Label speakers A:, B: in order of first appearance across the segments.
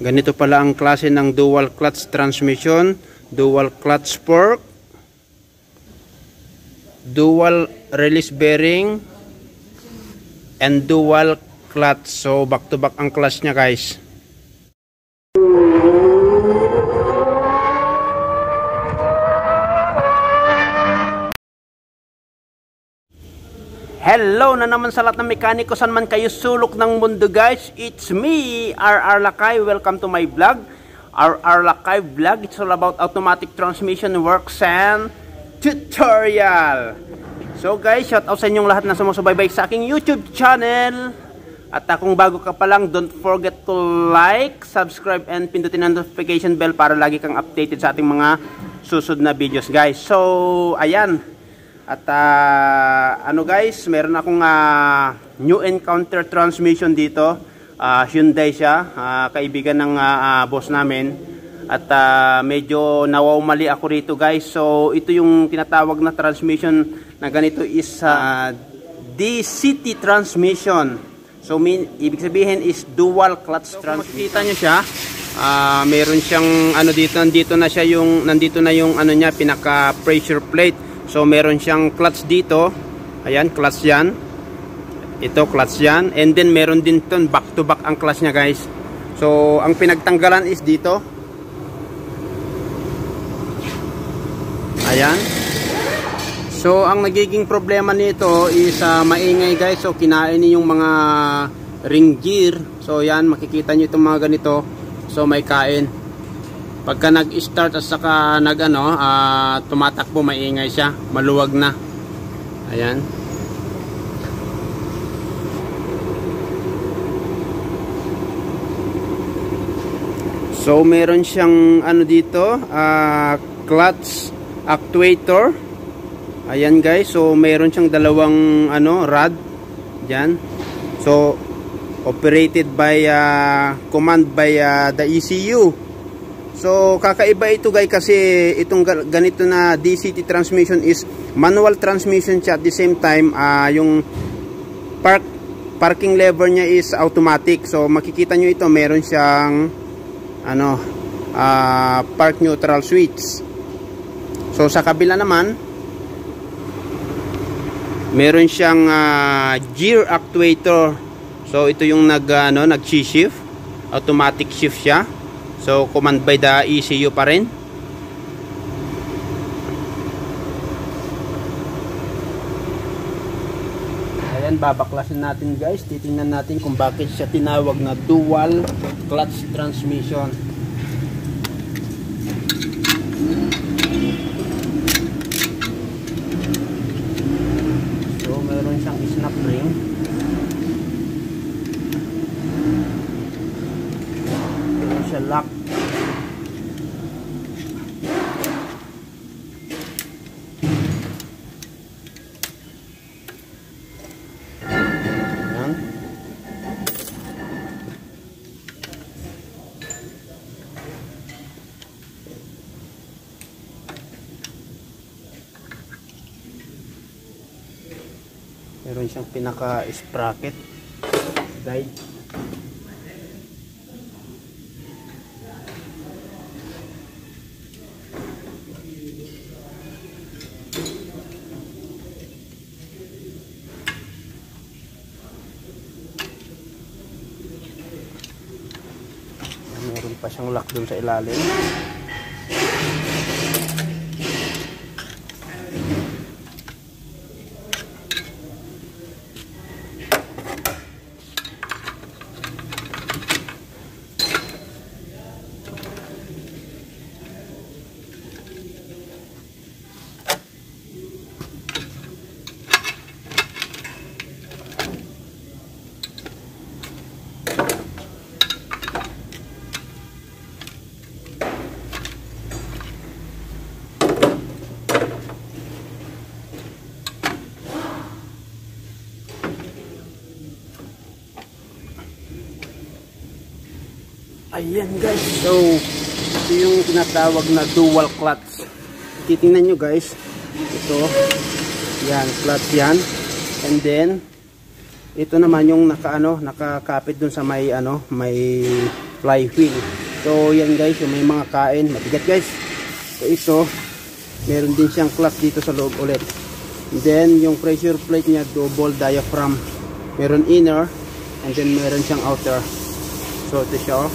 A: Ganito pala ang klase ng dual clutch transmission, dual clutch fork, dual release bearing, and dual clutch. So back to back ang clutch nya, guys. Hello na naman sa lahat ng mekaniko, saan man kayo sulok ng mundo, guys. It's me, RR Lakay. Welcome to my vlog, RR Lakay Vlog. It's all about automatic transmission works and tutorial. So guys, shout out sa inyong lahat na sumusubaybay sa aking YouTube channel. At kung bago ka pa lang, don't forget to like, subscribe, and pindutin ang notification bell para lagi kang updated sa ating mga susunod na videos, guys. So ayan. At guys, meron akong new encounter transmission dito. Hyundai siya, kaibigan ng boss namin. At medyo nawawmali ako rito, guys. So ito yung tinatawag na transmission na ganito is DCT transmission. So ibig sabihin is dual clutch transmission. Makikita nyo siya, meron siyang dito, nandito na yung niya, pinaka pressure plate. So meron siyang clutch dito. Ayan, clutch yan. Ito, clutch yan. And then meron din ito, back to back ang clutch niya, guys. So ang pinagtanggalan is dito. Ayan. So ang nagiging problema nito is maingay, guys. So kinain niya yung mga ring gear. So yan, makikita nyo itong mga ganito. So may kain. Pagka nag-start at saka tumatakbo, maingay siya, maluwag na. Ayan. So meron siyang dito, clutch actuator. Ayan, guys. So meron siyang dalawang rod diyan. So operated by command by the ECU. So kakaiba ito, guys, kasi itong ganito na DCT transmission is manual transmission siya, at the same time yung parking lever niya is automatic. So makikita nyo ito, meron siyang park neutral switch. So sa kabila naman meron siyang gear actuator. So ito yung nag-shift, automatic shift siya. So command by the ECU pa rin. Ayan, babaklasin natin, guys. Titingnan natin kung bakit siya tinawag na dual clutch transmission. So meron siyang snap ring. Meron siya lock. Meron siyang pinaka-sprocket guide. Meron pa siyang lock dun sa ilalim. Ayan, guys, so ito yung tinatawag na dual clutch. Titingnan nyo, guys, ito yan, clutch yan, and then ito naman yung nakakapit dun sa may may flywheel. So yan guys, yung may mga kain, mabigat guys. So ito, meron din siyang clutch dito sa loob ulit. And then yung pressure plate niya, double diaphragm. Meron inner and then meron siyang outer. So ito siya.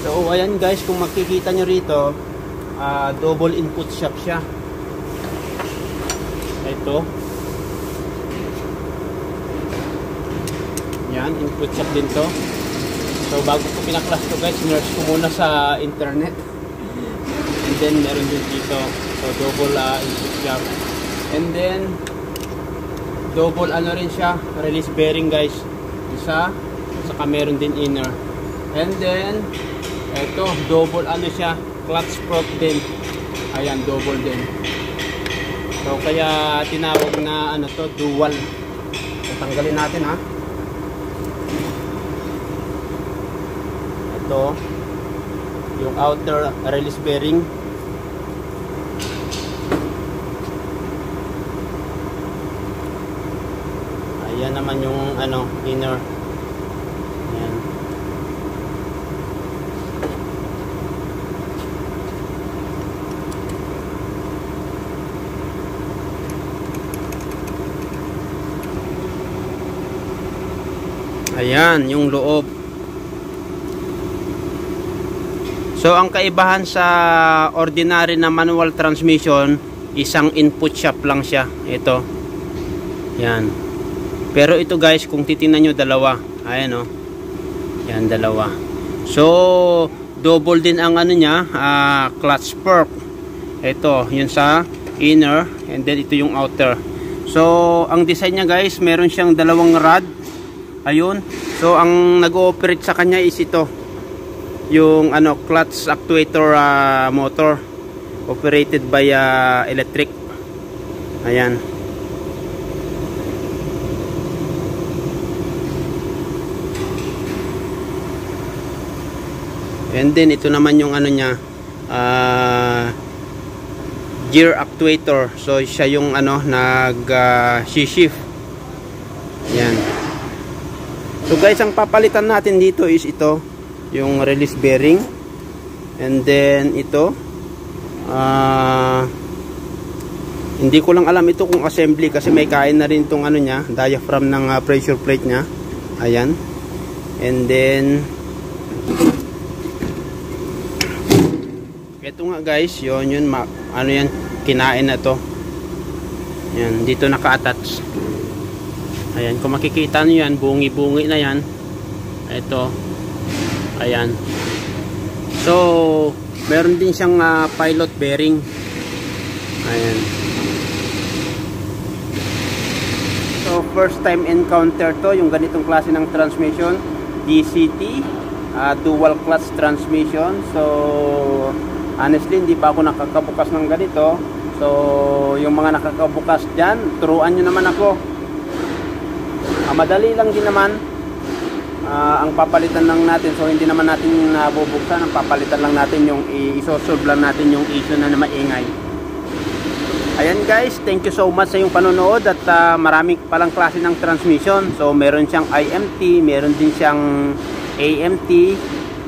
A: So ayan guys, kung makikita nyo rito, double input shock siya. Ito. Yan, input shock din to. So bago ko pinaklas to guys, search ko muna sa internet. And then meron din dito. So double input shock. And then double rin siya, release bearing guys. Isa, saka meron din inner. And then ito, double siya, clutch prop din. Ayan, double din. So kaya tinawag na to, dual. So tanggalin natin ha. Ito yung outer release bearing. Ayan naman yung inner. Ayan. Ayan yung loob. So ang kaibahan sa ordinary na manual transmission, isang input shock lang siya. Ito. Yan. Pero ito guys, kung titingnan nyo, dalawa. Ayan o. Yan, dalawa. So double din ang niya, clutch fork. Ito, yun sa inner, and then ito yung outer. So ang design niya guys, meron siyang dalawang rod. Ayun. So ang nag-ooperate sa kanya is ito. Yung clutch actuator motor operated by electric. Ayan. And then ito naman yung niya, gear actuator. So siya yung shift. Ayan. So guys, ang papalitan natin dito is ito, yung release bearing. And then ito, hindi ko lang alam ito kung assembly kasi may kain na rin itong niya, diaphragm ng pressure plate nya. Ayan. And then ito nga guys, yun yan, kinain na to. Yan, dito naka-attach. Ayan, kung makikita nyo yan, bungi-bungi na yan. Ito. Ayan. So meron din siyang pilot bearing. Ayan. So first time encounter to, yung ganitong klase ng transmission, DCT, dual clutch transmission. So honestly, hindi pa ako nakakabukas ng ganito. So yung mga nakakabukas dyan, turuan nyo naman ako. Madali lang din naman. Ang papalitan lang natin, so hindi naman natin nabubuksan. Ang papalitan lang natin yung isosolve lang natin yung issue na maingay. Ayan guys, thank you so much sa yung panonood. At marami palang klase ng transmission. So meron siyang IMT, meron din siyang AMT,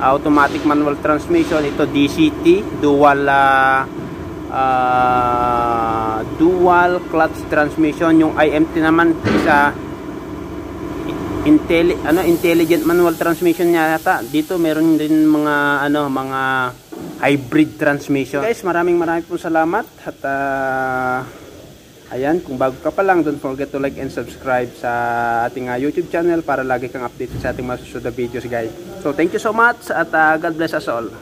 A: automatic manual transmission. Ito DCT, dual clutch transmission. Yung IMT naman isa intelligent manual transmission niya yata. Dito meron din mga mga hybrid transmission. Guys, maraming pong salamat. At ayan, kung bago ka pa lang, don't forget to like and subscribe sa ating YouTube channel para lagi kang updated sa ating mga susunod na videos guys. So thank you so much at God bless us all.